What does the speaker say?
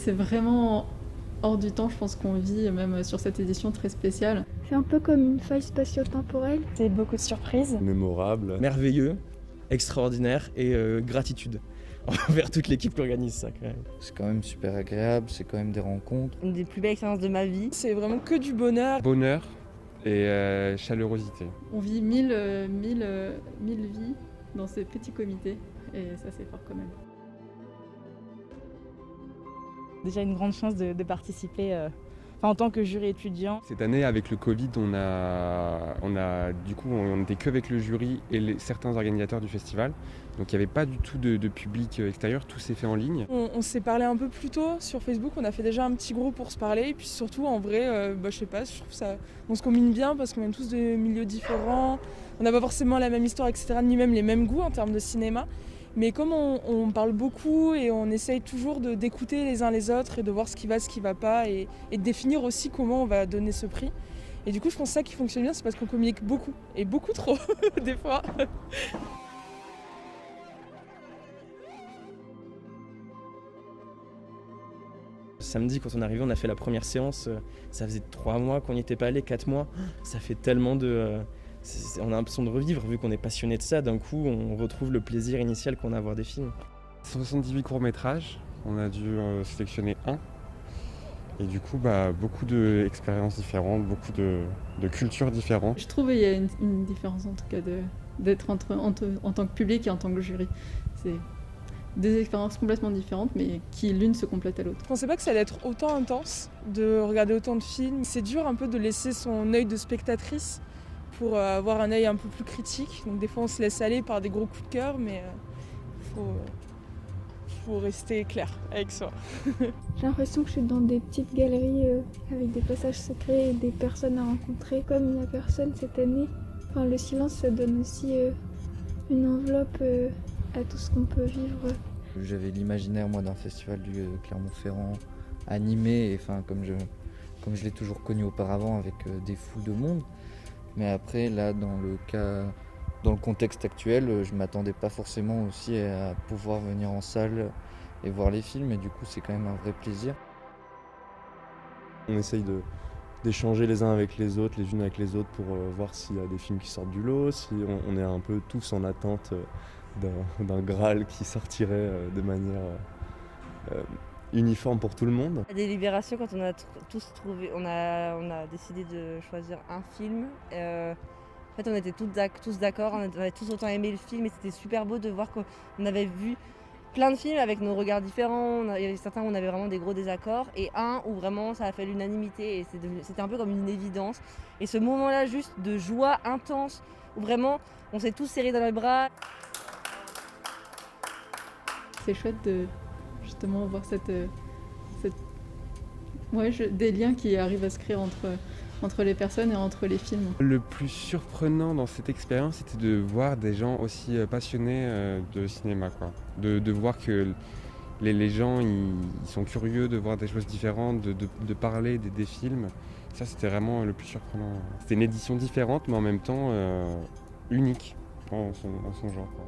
C'est vraiment hors du temps, je pense qu'on vit, même sur cette édition très spéciale. C'est un peu comme une faille spatio-temporelle. C'est beaucoup de surprises. Mémorable. Merveilleux, extraordinaire et gratitude envers toute l'équipe qui organise ça quand même. C'est quand même super agréable, c'est quand même des rencontres. Une des plus belles expériences de ma vie. C'est vraiment que du bonheur. Bonheur et chaleurosité. On vit mille vies dans ces petits comités et ça c'est fort quand même. Déjà une grande chance de participer en tant que jury étudiant. Cette année, avec le Covid, on n'était qu'avec le jury et certains organisateurs du festival. Donc il n'y avait pas du tout de public extérieur, tout s'est fait en ligne. On s'est parlé un peu plus tôt sur Facebook, on a fait déjà un petit groupe pour se parler. Et puis surtout, en vrai, je sais pas, je trouve ça, on se combine bien parce qu'on vient tous de milieux différents. On n'a pas forcément la même histoire, etc., ni même les mêmes goûts en termes de cinéma. Mais comme on parle beaucoup et on essaye toujours d'écouter les uns les autres et de voir ce qui va pas et de définir aussi comment on va donner ce prix. Et du coup, je pense que ça qui fonctionne bien, c'est parce qu'on communique beaucoup, et beaucoup trop, des fois. Samedi, quand on est arrivé, on a fait la première séance. Ça faisait 3 mois qu'on n'y était pas allé, 4 mois. Ça fait tellement de... on a l'impression de revivre, vu qu'on est passionné de ça. D'un coup, on retrouve le plaisir initial qu'on a à voir des films. 78 courts-métrages, on a dû sélectionner un. Et du coup, beaucoup d'expériences différentes, beaucoup de cultures différentes. Je trouve qu'il y a une différence en tout cas d'être en tant que public et en tant que jury. C'est des expériences complètement différentes, mais qui l'une se complète à l'autre. Je pensais pas que ça allait être autant intense, de regarder autant de films. C'est dur un peu de laisser son œil de spectatrice pour avoir un œil un peu plus critique. Donc des fois on se laisse aller par des gros coups de cœur, mais faut rester clair avec soi. J'ai l'impression que je suis dans des petites galeries avec des passages secrets et des personnes à rencontrer. Comme il n'y a personne cette année, le silence ça donne aussi une enveloppe à tout ce qu'on peut vivre. J'avais l'imaginaire moi d'un festival du Clermont-Ferrand animé, et, comme je l'ai toujours connu auparavant avec des fous de monde. Mais après là dans le contexte actuel, je m'attendais pas forcément aussi à pouvoir venir en salle et voir les films, et du coup c'est quand même un vrai plaisir. On essaye d'échanger les uns avec les autres, les unes avec les autres, pour voir s'il y a des films qui sortent du lot, si on est un peu tous en attente d'un Graal qui sortirait de manière uniforme pour tout le monde. La délibération, quand on a tous trouvé, on a décidé de choisir un film. En fait, on était tous d'accord, on avait tous autant aimé le film et c'était super beau de voir qu'on avait vu plein de films avec nos regards différents. Il y avait certains où on avait vraiment des gros désaccords et un où vraiment ça a fait l'unanimité et c'était un peu comme une évidence. Et ce moment-là juste de joie intense où vraiment on s'est tous serrés dans les bras. C'est chouette de justement voir des liens qui arrivent à se créer entre les personnes et entre les films. Le plus surprenant dans cette expérience, c'était de voir des gens aussi passionnés de cinéma, quoi. De voir que les gens ils sont curieux de voir des choses différentes, de parler des films. Ça, c'était vraiment le plus surprenant. C'était une édition différente, mais en même temps unique en son genre, quoi.